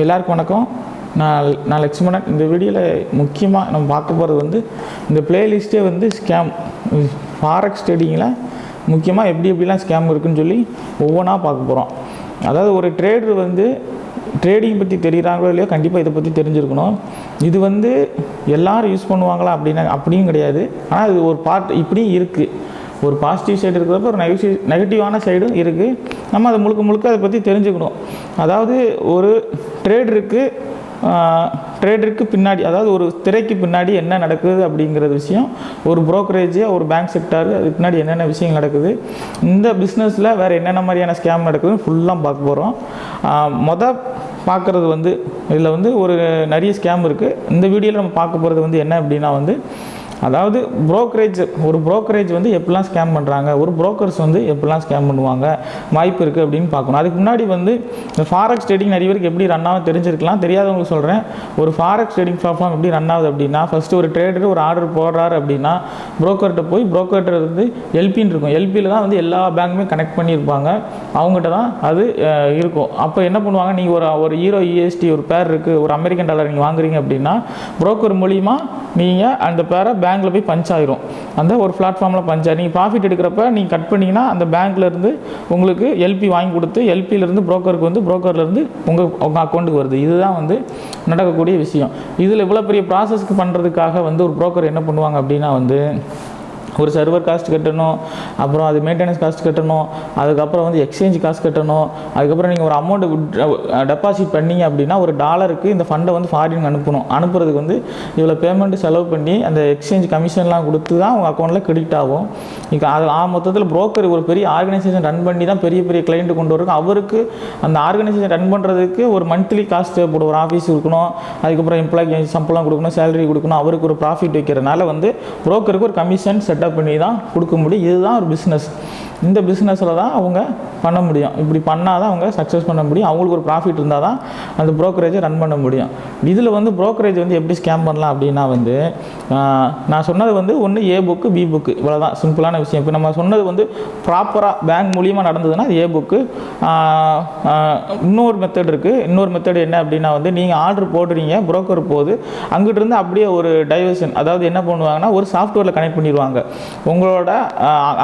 எல்லாருக்கும் வணக்கம். நான் லக்ஷ்மணன். இந்த வீடியோவில் முக்கியமாக நம்ம பார்க்க போகிறது வந்து இந்த பிளேலிஸ்ட்டே வந்து ஸ்கேம் ஃபாரெக்ஸ் ட்ரேடிங்கில் முக்கியமாக எப்படிலாம் ஸ்கேம் இருக்குதுன்னு சொல்லி ஒவ்வொன்றா பார்க்க போகிறோம். அதாவது ஒரு ட்ரேடர் வந்து ட்ரேடிங் பற்றி தெரிகிறாங்களோ இல்லையோ கண்டிப்பாக இதை பற்றி தெரிஞ்சிருக்கணும். இது வந்து எல்லோரும் யூஸ் பண்ணுவாங்களா அப்படியும் கிடையாது. ஆனால் இது ஒரு பார்ட் இப்படியும் இருக்குது. ஒரு பாசிட்டிவ் சைடு இருக்கிறப்ப ஒரு நெகட்டிவான சைடும் இருக்குது. நம்ம அதை முழுக்க அதை பற்றி தெரிஞ்சுக்கணும். அதாவது ஒரு ட்ரேடருக்கு பின்னாடி, அதாவது ஒரு திரைக்கு பின்னாடி என்ன நடக்குது அப்படிங்கிற விஷயம், ஒரு brokerage ஒரு பேங்க் செக்டார் அதுக்கு பின்னாடி என்னென்ன விஷயங்கள் நடக்குது, இந்த பிஸ்னஸில் வேறு என்னென்ன மாதிரியான ஸ்கேம் நடக்குதுன்னு ஃபுல்லாக பார்க்க போகிறோம். பார்க்குறது வந்து இதில் வந்து ஒரு நிறைய ஸ்கேம் இருக்குது. இந்த வீடியோவில் நம்ம பார்க்க போகிறது வந்து என்ன அப்படின்னா வந்து, அதாவது brokerage வந்து எப்படிலாம் ஸ்கேம் பண்ணுறாங்க, ஒரு புரோக்கர்ஸ் வந்து எப்படிலாம் ஸ்கேம் பண்ணுவாங்க, வாய்ப்பு இருக்குது அப்படின்னு பார்க்கணும். அதுக்கு முன்னாடி வந்து இந்த ஃபாரெக்ஸ் ட்ரேடிங் நிறைய பேருக்கு எப்படி ரன் ஆகும் தெரிஞ்சிருக்கலாம். தெரியாதவங்களுக்கு சொல்கிறேன். ஒரு ஃபாரெக்ஸ் ட்ரேடிங் பிளாட்ஃபார்ம் எப்படி ரன் ஆகுது அப்படின்னா, ஃபஸ்ட்டு ஒரு ட்ரேடர் ஒரு ஆர்டர் போடுறாரு அப்படின்னா புரோக்கர்கிட்ட போய், புரோக்கர்கிட்ட வந்து எல்பின்னு இருக்கும். எல்பியில் தான் வந்து எல்லா பேங்க்குமே கனெக்ட் பண்ணியிருப்பாங்க. அவங்ககிட்ட தான் அது இருக்கும். அப்போ என்ன பண்ணுவாங்க, நீங்கள் ஒரு ஈரோ யூஎஸ்டி ஒரு பேர் இருக்குது, ஒரு அமெரிக்கன் டாலர் நீங்கள் வாங்குறீங்க அப்படின்னா புரோக்கர் மூலிமா நீங்கள் அந்த பேரை பேங்க்கில் போய் பஞ்ச் ஆகிரும். அந்த ஒரு பிளாட்ஃபார்மில் பஞ்ச் ஆகி நீங்கள் ப்ராஃபிட் எடுக்கிறப்ப நீங்கள் கட் பண்ணிங்கன்னா அந்த பேங்க்லேருந்து உங்களுக்கு எல்பி வாங்கி கொடுத்து, எல்பியிலேருந்து புரோக்கருக்கு வந்து, புரோக்கர்லேருந்து உங்கள் அக்கௌண்ட்டுக்கு வருது. இதுதான் வந்து நடக்கக்கூடிய விஷயம். இதில் இவ்வளோ பெரிய ப்ராசஸ்க்கு பண்ணுறதுக்காக வந்து ஒரு புரோக்கர் என்ன பண்ணுவாங்க அப்படின்னா வந்து, ஒரு சர்வர் காஸ்ட் கட்டணும், அப்புறம் அது மெயின்டெனன்ஸ் காஸ்ட் கட்டணும், அதுக்கப்புறம் வந்து எக்ஸ்சேஞ்ச் காஸ்ட் கட்டணும், அதுக்கப்புறம் நீங்கள் ஒரு அமௌண்ட்டு டெபாசிட் பண்ணிங்க அப்படின்னா ஒரு டாலருக்கு இந்த ஃபண்டை வந்து ஃபாரின் அனுப்புறதுக்கு வந்து இவ்வளோ பேமெண்ட்டு செலவு பண்ணி அந்த எக்ஸ்சேஞ்ச் கமிஷன்லாம் கொடுத்து தான் உங்கள் அக்கௌண்ட்டில் கிரெடிட் ஆகும். இப்போ அது மொத்தத்தில் புரோக்கர் ஒரு பெரிய ஆர்கனைசேஷன் ரன் பண்ணி தான் பெரிய கிளைண்ட்டு கொண்டு வரும். அவருக்கு அந்த ஆர்கனைசேஷன் ரன் பண்ணுறதுக்கு ஒரு மந்த்லி காஸ்ட் தேவைப்படும். ஒரு ஆஃபீஸ் இருக்கணும், அதுக்கப்புறம் எம்ப்ளாய்க்கு சம்பளம் கொடுக்கணும், சேலரி கொடுக்கணும், அவருக்கு ஒரு ப்ராஃபிட் வைக்கிறனால வந்து புரோக்கருக்கு ஒரு கமிஷன் செட்டப் பண்ணி தான் கொடுக்க முடியும். இதுதான் ஒரு பிஸ்னஸ். இந்த பிஸ்னஸில் தான் அவங்க பண்ண முடியும். இப்படி பண்ணால் தான் அவங்க சக்ஸஸ் பண்ண முடியும். அவங்களுக்கு ஒரு ப்ராஃபிட் இருந்தால் தான் அந்த ப்ரோக்கரேஜை ரன் பண்ண முடியும். இதில் வந்து ப்ரோக்கரேஜ் வந்து எப்படி ஸ்கேம் பண்ணலாம் அப்படின்னா வந்து, நான் சொன்னது வந்து ஒன்று ஏ புக்கு பி புக்கு, இவ்வளோதான் சிம்பிளான விஷயம். இப்போ நம்ம சொன்னது வந்து ப்ராப்பராக பேங்க் மூலியமாக நடந்ததுன்னா அது ஏ புக்கு. இன்னொரு மெத்தட் இருக்குது. இன்னொரு மெத்தட் என்ன அப்படின்னா வந்து, நீங்கள் ஆர்டர் போடுறீங்க, புரோக்கர் போகுது, அங்கிட்டிருந்து அப்படியே ஒரு டைவர்ஷன், அதாவது என்ன பண்ணுவாங்கன்னா ஒரு சாஃப்ட்வேரில் கனெக்ட் பண்ணிடுவாங்க. உங்களோட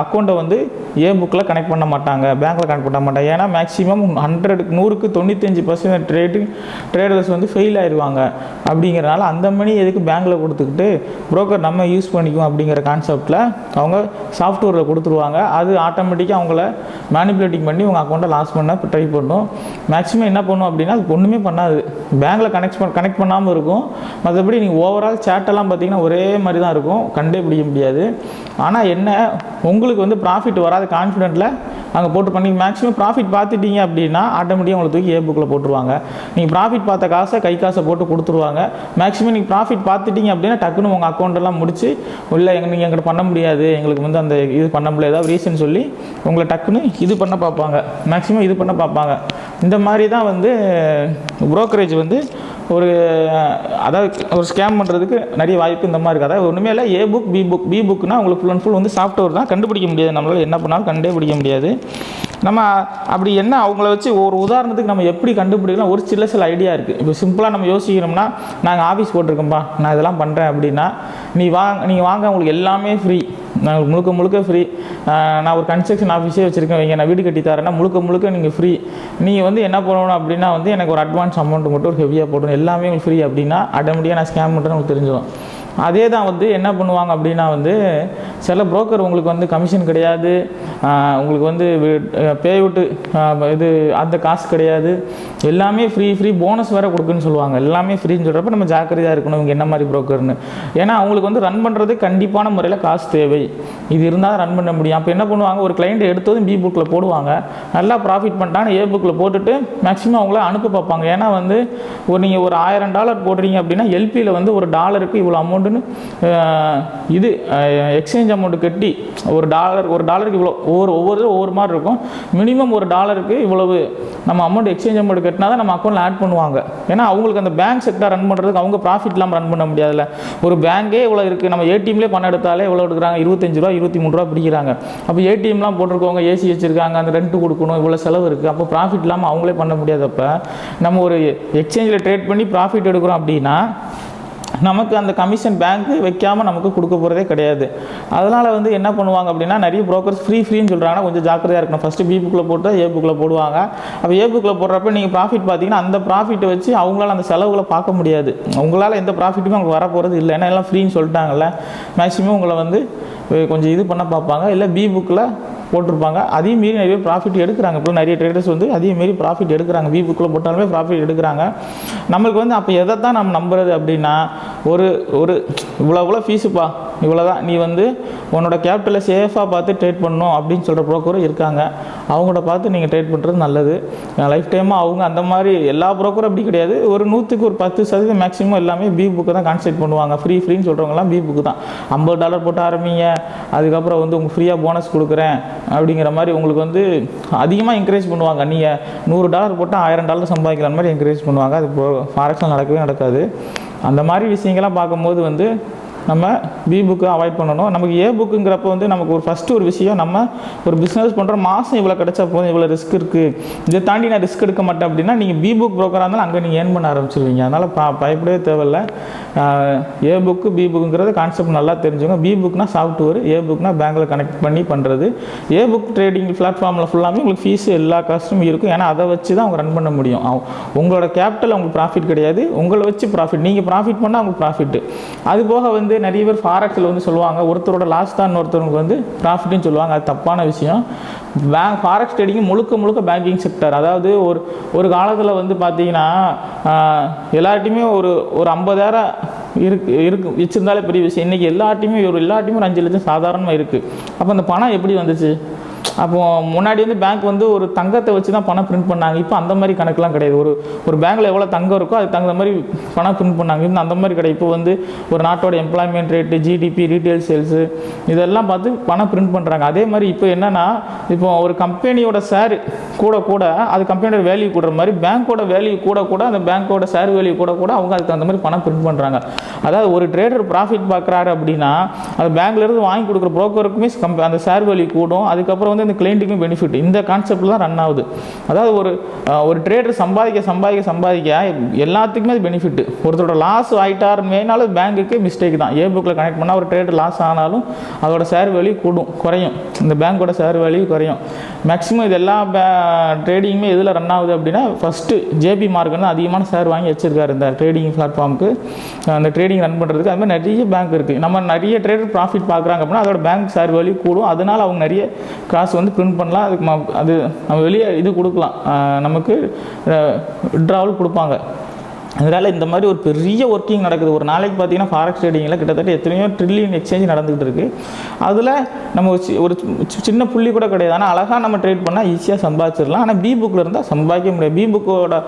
அக்கௌண்ட்டை வந்து ஏ புக்கில் கனெக்ட் பண்ண மாட்டாங்க, பேங்க்கில் கனெக்ட் பண்ண மாட்டாங்க. ஏன்னா மேக்ஸிமம் 100க்கு 95% ட்ரேடர்ஸ் வந்து ஃபெயில் ஆயிடுவாங்க. அப்படிங்கிறனால அந்த மணி எதுக்கு பேங்க்கில் கொடுத்துக்கிட்டு புரோக்கர் நம்ம யூஸ் பண்ணிக்குவோம் அப்படிங்கிற கான்செப்டில் அவங்க சாஃப்ட்வேரில் கொடுத்துருவாங்க. அது ஆட்டோமேட்டிக்காக அவங்கள மேனிப்புலேட்டிங் பண்ணி உங்கள் அக்கௌண்ட்டை லாஸ் பண்ண ட்ரை பண்ணும். மேக்ஸிமம் என்ன பண்ணும் அப்படின்னா, அது ஒன்றுமே பண்ணாது, பேங்க்கில் கனெக்ட் பண்ணாமல் இருக்கும். மற்றபடி நீங்கள் ஓவரால் சேட்டெல்லாம் பார்த்தீங்கன்னா ஒரே மாதிரி தான் இருக்கும், கண்டே பிடிக்க முடியாது. ஆனால் என்ன, உங்களுக்கு வந்து ப்ராஃபிட் வராது கான்ஃபிடென்ட்டில் அங்கே போட்டு பண்ணி மேக்ஸிமம் ப்ராஃபிட் பார்த்துட்டீங்க அப்படின்னா ஆட்டோமேட்டிக்காக உங்களுக்கு தூக்கி ஏ புக்கில் போட்டுருவாங்க. நீங்கள் ப்ராஃபிட் பார்த்த காசை கை காசை போட்டு கொடுத்துருவாங்க. மேக்ஸிமம் நீங்கள் ப்ராஃபிட் பார்த்துட்டீங்க அப்படின்னா டக்குன்னு உங்கள் அக்கௌண்ட்டெல்லாம் முடிச்சு, இல்லை நீங்கள் எங்கிட்ட பண்ண முடியாது, எங்களுக்கு வந்து அந்த இது பண்ண முடியாது, ஏதாவது ரீசன் சொல்லி உங்களை டக்குன்னு இது பண்ண பார்ப்பாங்க. மேக்ஸிமம் இது பண்ண பார்ப்பாங்க. இந்த மாதிரி தான் வந்து புரோக்கரேஜ் வந்து அதாவது ஒரு ஸ்கேம் பண்ணுறதுக்கு நிறைய வாய்ப்பு இந்த மாதிரி இருக்குது. அதாவது ஒன்றுமே இல்லை, ஏ புக் பி புக்னா உங்களுக்கு ஃபுல் அண்ட் ஃபுல் வந்து சாஃப்ட்வேர் தான், கண்டுபிடிக்க முடியாது. நம்மளால் என்ன பண்ணாலும் கண்டே பிடிக்க முடியாது. நம்ம அப்படி என்ன அவங்கள வச்சு ஒரு உதாரணத்துக்கு நம்ம எப்படி கண்டுபிடிக்கலாம், ஒரு சில ஐடியா இருக்குது. இப்போ சிம்பிளாக நம்ம யோசிக்கிறோம்னா, நாங்கள் ஆஃபீஸ் போட்டிருக்கோம்ப்பா, நான் இதெல்லாம் பண்ணுறேன் அப்படின்னா, நீங்கள் வாங்க, உங்களுக்கு எல்லாமே ஃப்ரீ, நான் முழுக்க ஃப்ரீ. நான் ஒரு கன்ஸ்ட்ரக்ஷன் ஆஃபீஸே வச்சுருக்கேன் வைங்க, நான் வீடு கட்டி தரேன்னா முழுக்க நீங்கள் ஃப்ரீ. நீங்கள் வந்து என்ன பண்ணணும் அப்படின்னா வந்து, எனக்கு ஒரு அட்வான்ஸ் அமௌண்ட் மட்டும் ஒரு ஹெவியாக போடணும், எல்லாமே உங்களுக்கு ஃப்ரீ அப்படின்னா ஆட்டோமேட்டிக்காக நான் ஸ்கேம் பண்ணுறேன்னு உங்களுக்கு தெரிஞ்சிடும். அதே தான் வந்து என்ன பண்ணுவாங்க அப்படின்னா வந்து, சில புரோக்கர் உங்களுக்கு வந்து கமிஷன் கிடையாது, உங்களுக்கு வந்து பேவுட்டு இது அந்த காசு கிடையாது, எல்லாமே ஃப்ரீ போனஸ் வேறு கொடுக்குன்னு சொல்லுவாங்க. எல்லாமே ஃப்ரீன்னு சொல்கிறப்ப நம்ம ஜாக்கிரதையாக இருக்கணும் இவங்க என்ன மாதிரி புரோக்கர்னு. ஏன்னா அவங்களுக்கு வந்து ரன் பண்ணுறது கண்டிப்பான முறையில் காசு தேவை, இது இருந்தால் ரன் பண்ண முடியும். அப்போ என்ன பண்ணுவாங்க, ஒரு கிளைண்ட் எடுத்ததும் பி புக்கில் போடுவாங்க, நல்லா ப்ராஃபிட் பண்ணிட்டாங்க, ஏ புக்கில் போட்டுட்டு மேக்ஸிமம் அவங்கள அனுப்ப பார்ப்பாங்க. ஏன்னா வந்து நீங்கள் ஒரு $1000 போடுறீங்க அப்படின்னா எல்பியில் வந்து ஒரு டாலருக்கு இவ்வளோ அமௌண்ட் அமௌண்ட்டுன்னு இது எக்ஸ்சேஞ்ச் அமௌண்ட் கட்டி ஒரு டாலருக்கு இவ்வளோ ஒவ்வொரு மாதிரி இருக்கும். மினிமம் ஒரு டாலருக்கு இவ்வளவு நம்ம அமௌண்ட் எக்ஸ்சேஞ்ச் அமௌண்ட் கட்டினா தான் நம்ம அக்கௌண்ட்டில் ஆட் பண்ணுவாங்க. ஏன்னா அவங்களுக்கு அந்த பேங்க் செக்டார் ரன் பண்ணுறதுக்கு அவங்க ப்ராஃபிட் இல்லாமல் ரன் பண்ண முடியாதுல்ல. ஒரு பேங்கே இவ்வளோ இருக்குது, நம்ம ஏடிஎம்லேயே பணம் எடுத்தாலே இவ்வளோ எடுக்கிறாங்க, 25 ரூபா 23 ரூபா பிடிக்கிறாங்க. அப்போ ஏடிஎம்லாம் போட்டிருக்கவங்க ஏசி வச்சுருக்காங்க, அந்த ரெண்ட்டு கொடுக்கணும், இவ்வளோ செலவு இருக்குது. அப்போ ப்ராஃபிட் இல்லாமல் அவங்களே பண்ண முடியாதப்போ நம்ம ஒரு எக்ஸ்சேஞ்சில் ட்ரேட் பண்ணி ப்ராஃபிட் எடுக்கிறோம் அப்படின்னா நமக்கு அந்த கமிஷன் பேங்க்கு வைக்காமல் நமக்கு கொடுக்க போகிறதே கிடையாது. அதனால் வந்து என்ன பண்ணுவாங்க அப்படின்னா நிறைய ப்ரோக்கர்ஸ் ஃப்ரீன்னு சொல்கிறாங்கன்னா கொஞ்சம் ஜாக்கிரதையாக இருக்கணும். ஃபஸ்ட்டு பி புக்கில் போட்டு ஏ புக்கில் போடுவாங்க. அப்போ ஏ புக்கில் போடுறப்ப நீங்கள் ப்ராஃபிட் பார்த்தீங்கன்னா அந்த ப்ராஃபிட்டை வச்சு அவங்களால அந்த செலவுகளை பார்க்க முடியாது. உங்களால் எந்த ப்ராஃபிட்டுமே உங்களுக்கு வரப்போகிறது இல்லை. ஏன்னா எல்லாம் ஃப்ரீன்னு சொல்லிட்டாங்கல்ல. மேக்ஸிமம் உங்களை வந்து கொஞ்சம் இது பண்ண பார்ப்பாங்க. இல்லை பி புக்கில் போட்டிருப்பாங்க. அதையும் மீறி நிறைய ப்ராஃபிட் எடுக்கிறாங்க. இப்போ நிறைய ட்ரேடர்ஸ் வந்து அதையும் மீறி ப்ராஃபிட் எடுக்கிறாங்க. பி புக்கில் போட்டாலுமே ப்ராஃபிட் எடுக்கிறாங்க. நம்மளுக்கு வந்து அப்போ எதை தான் நம்ம நம்புறது அப்படின்னா ஒரு இவ்வளோ ஃபீஸுப்பா, இவ்வளோ தான், நீ வந்து உன்னோட கேபிட்டலை சேஃபாக பார்த்து ட்ரேட் பண்ணணும் அப்படின்னு சொல்கிற ப்ரோக்கரும் இருக்காங்க. அவங்கள பார்த்து நீங்கள் ட்ரேட் பண்ணுறது நல்லது. லைஃப் டைமாக அவங்க அந்த மாதிரி எல்லா ப்ரோக்கரும் அப்படி கிடையாது. ஒரு 100க்கு ஒரு 10% மேக்ஸிமம் எல்லாமே பி புக்கு தான் கான்சென்ட்ரேட் பண்ணுவாங்க. ஃப்ரீன்னு சொல்கிறவங்கலாம் பி புக்கு தான். $50 போட்டு ஆரம்பிங்க, அதுக்கப்புறம் வந்து உங்களுக்கு ஃப்ரீயாக போனஸ் கொடுக்குறேன் அப்படிங்கிற மாதிரி உங்களுக்கு வந்து அதிகமாக என்கரேஜ் பண்ணுவாங்க. நீங்கள் $100 போட்டால் $1000 சம்பாதிக்கிற மாதிரி என்கரேஜ் பண்ணுவாங்க. அது ஃபாரெக்ஸில் நடக்கவே நடக்காது. அந்த மாதிரி விஷயங்கள்லாம் பார்க்கும்போது வந்து நம்ம பி புக்கு அவாய்ட் பண்ணணும். நமக்கு ஏ புக்குங்கிறப்ப வந்து நமக்கு ஃபஸ்ட்டு ஒரு விஷயம், நம்ம ஒரு பிஸ்னஸ் பண்ணுற மாதம் இவ்வளோ கிடைச்சா போதும், இவ்வளோ ரிஸ்க் இருக்குது, இதை தாண்டி நான் ரிஸ்க் எடுக்க மாட்டேன் அப்படின்னா நீங்கள் பி புக் ப்ரோக்கராக இருந்தாலும் அங்கே நீங்கள் ஏர்ன் பண்ண ஆரம்பிச்சிருவீங்க. அதனால் பயப்படவே தேவையில்லை. ஏ புக்கு பி புக்குங்கிறது கான்செப்ட் நல்லா தெரிஞ்சுங்க. பி புக்னா சாஃப்ட்வேர், ஏ புக்னா பேங்கில் கனெக்ட் பண்ணி பண்ணுறது. ஏ புக் ட்ரேடிங் பிளாட்ஃபார்மில் ஃபுல்லாமே உங்களுக்கு ஃபீஸு எல்லா காஸ்ட்டும் இருக்கும். ஏன்னா அதை வச்சு தான் அவங்க ரன் பண்ண முடியும். உங்களோட கேபிட்டல் அவங்களுக்கு ப்ராஃபிட் கிடையாது, உங்களை வச்சு ப்ராஃபிட். நீங்கள் ப்ராஃபிட் பண்ணால் அவங்களுக்கு ப்ராஃபிட்டு. அது போக வந்து நிறைய பேர் ஃபாரெக்ஸில் வந்து சொல்லுவாங்க ஒருத்தரோட லாஸ் தான் இன்னொருத்தருக்கு வந்து ப்ராஃபிட்னு சொல்லுவாங்க. அது தப்பான விஷயம். ஃபாரெக்ஸ் ட்ரேடிங் முழுக்க பேங்கிங் செக்டர். அதாவது ஒரு காலத்தில் வந்து பார்த்தீங்கன்னா எல்லார்ட்டையுமே ஒரு 50,000 இருக்கு வச்சுருந்தாலே பெரிய விஷயம். இன்றைக்கி எல்லார்ட்டையுமே ஒரு 5 லட்சம் சாதாரணமாக இருக்குது. அப்போ அந்த பணம் எப்படி வந்துச்சு? அப்போது முன்னாடி வந்து பேங்க் வந்து ஒரு தங்கத்தை வச்சு தான் பணம் பிரிண்ட் பண்ணாங்க. இப்போ அந்த மாதிரி கணக்கெலாம் கிடையாது. ஒரு பேங்க்கில் எவ்வளோ தங்கம் இருக்கோ அதுக்கு தகுந்த மாதிரி பணம் பிரிண்ட் பண்ணாங்க. இன்னும் அந்த மாதிரி கிடையாது. இப்போ வந்து ஒரு நாட்டோட employment rate, GDP, retail sales இதெல்லாம் பார்த்து பணம் பிரிண்ட் பண்ணுறாங்க. அதே மாதிரி இப்போ என்னென்னா, இப்போ ஒரு கம்பெனியோட ஷேர் கூட அது கம்பெனியோட வேல்யூ கூடுற மாதிரி பேங்க்கோட வேல்யூ கூட அந்த பேங்க்கோட ஷேர் வேல்யூ கூட அவங்க அதுக்கு தகுந்த மாதிரி பணம் பிரிண்ட் பண்ணுறாங்க. அதாவது ஒரு ட்ரேடர் ப்ராஃபிட் பார்க்குறாரு அப்படின்னா அது பேங்க்லேருந்து வாங்கி கொடுக்குற ப்ரோக்கருக்குமே அந்த ஷேர் வேல்யூ கூடும். அதுக்கப்புறம் வந்து இந்த கிளைண்ட்டுக்கும் பெனிஃபிட். இந்த கான்செப்டில் தான் ரன் ஆகுது. அதாவது ஒரு ட்ரேடர் சம்பாதிக்க எல்லாத்துக்குமே அது பெனிஃபிட். ஒருத்தரோட லாஸ் ஆகிட்டாருமேனாலும் பேங்க்குக்கு மிஸ்டேக் தான். ஏ புக்கில் கனெக்ட் பண்ணால் ஒரு ட்ரேடர் லாஸ் ஆனாலும் அதோட ஷேர் வேல்யூ குறையும். இந்த பேங்க்கோட ஷேர் வேல்யூ குறையும். மேக்ஸிமம் இது எல்லா ட்ரேடிங்குமே எதில் ரன் ஆகுது அப்படின்னா ஃபஸ்ட்டு ஜேபி மார்க்கெட் தான் அதிகமான ஷேர் வாங்கி வச்சிருக்காரு இந்த ட்ரேடிங் பிளாட்ஃபார்முக்கு. அந்த ட்ரேடிங் ரன் பண்ணுறதுக்கு அது மாதிரி நிறைய பேங்க் இருக்குது. நம்ம நிறைய ட்ரேடர் ப்ராஃபிட் பார்க்குறாங்க அப்படின்னா அதோட பேங்க் ஷேர் வேல்யூ கூடும். அதனால் அவங்க நிறைய காசு வந்து பிரிண்ட் பண்ணலாம். அதுக்கு அது நம்ம வெளியே இது கொடுக்கலாம், நமக்கு விட்ராவல் கொடுப்பாங்க. அதனால் இந்த மாதிரி ஒரு பெரிய ஒர்க்கிங் நடக்குது. ஒரு நாளைக்கு பார்த்தீங்கன்னா ஃபாரெக்ஸ் ட்ரேடிங்கில் கிட்டத்தட்ட எத்தனையோ ட்ரில்லியன் எக்ஸ்சேஞ்ச் நடந்துகிட்டு இருக்குது. அதில் நம்ம ஒரு சின்ன புள்ளி கூட கிடையாது. ஆனால் அழகாக நம்ம ட்ரேட் பண்ணால் ஈஸியாக சம்பாதிச்சிடலாம். ஆனால் பி புக்கில் இருந்தால் சம்பாதிக்க முடியாது. பி புக்கோட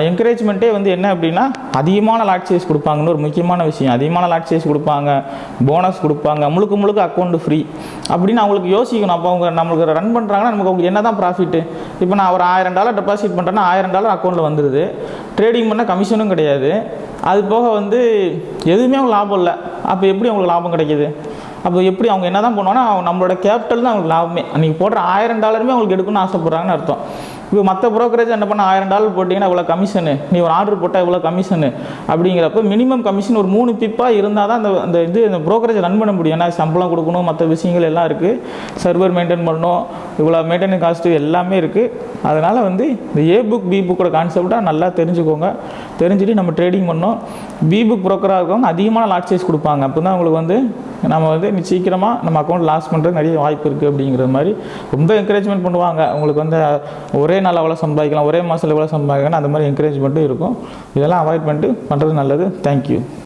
என்கரேஜ்மெண்ட்டே வந்து என்ன அப்படின்னா அதிகமான லாட் சைஸ் கொடுப்பாங்கன்னு ஒரு முக்கியமான விஷயம். அதிகமான லாட் சைஸ் கொடுப்பாங்க, போனஸ் கொடுப்பாங்க, முழுக்க அக்கௌண்ட் ஃப்ரீ அப்படின்னு அவங்களுக்கு யோசிக்கணும். அப்போ அவங்க நம்மளுக்கு ரன் பண்ணுறாங்கன்னா நமக்கு அவங்களுக்கு என்ன தான் ப்ராஃபிட்டு? இப்போ நான் ஒரு $1000 டெபாசிட் பண்ணுறேன்னா $1000 அக்கௌண்ட்டில் வந்துடுது. ட்ரேடிங் பண்ண கமிஷனும் கிடையாது. அது போக வந்து எதுவுமே அவங்க லாபம் இல்லை. அப்போ எப்படி அவங்களுக்கு லாபம் கிடைக்கிது? அப்போ எப்படி அவங்க என்ன தான் பண்ணுவாங்கன்னா நம்மளோட கேபிட்டல் தான் அவங்களுக்கு லாபமே. அன்றைக்கி போடுற $1000 அவங்களுக்கு எடுக்கணும்னு ஆசைப்பட்றாங்கன்னு அர்த்தம். இப்போ மற்ற ப்ரோக்கரேஜ் என்ன பண்ண $1000 போட்டிங்கன்னா இவ்வளோ கமிஷனு, நீ ஒரு ஆர்டர் போட்டால் இவ்வளோ கமிஷனு அப்படிங்கிறப்ப மினிமம் கமிஷன் ஒரு 3 பிப்பாக இருந்தால் தான் இந்த ப்ரோக்கரேஜ் ரன் பண்ண முடியும். ஏன்னா சம்பளம் கொடுக்கணும், மற்ற விஷயங்கள் எல்லாம் இருக்குது, சர்வர் மெயின்டைன் பண்ணணும், இவ்வளோ மெயின்டெனன்ஸ் காஸ்ட்டு எல்லாமே இருக்குது. அதனால் வந்து இந்த ஏ புக் பி புக்கோட கான்செப்டாக நல்லா தெரிஞ்சுக்கோங்க. தெரிஞ்சுட்டு நம்ம ட்ரேடிங் பண்ணோம். பி புக் ப்ரோக்கராக இருக்கவங்க அதிகமான லாட் சைஸ் கொடுப்பாங்க. அப்போ தான் உங்களுக்கு வந்து நம்ம வந்து சீக்கிரமாக நம்ம அக்கௌண்ட் லாஸ் பண்ணுறது நிறைய வாய்ப்பு இருக்குது அப்படிங்கிற மாதிரி ரொம்ப என்கரேஜ்மெண்ட் பண்ணுவாங்க. உங்களுக்கு வந்து ஒரே நாள் எவ்வளோ சம்பாதிக்கலாம், ஒரே மாதத்தில் எவ்வளோ சம்பாதிக்கலாம், அந்த மாதிரி என்கரேஜ்மெண்ட்டும் இருக்கும். இதெல்லாம் அவாய்ட் பண்ணிட்டு பண்ணுறது நல்லது. தேங்க்யூ.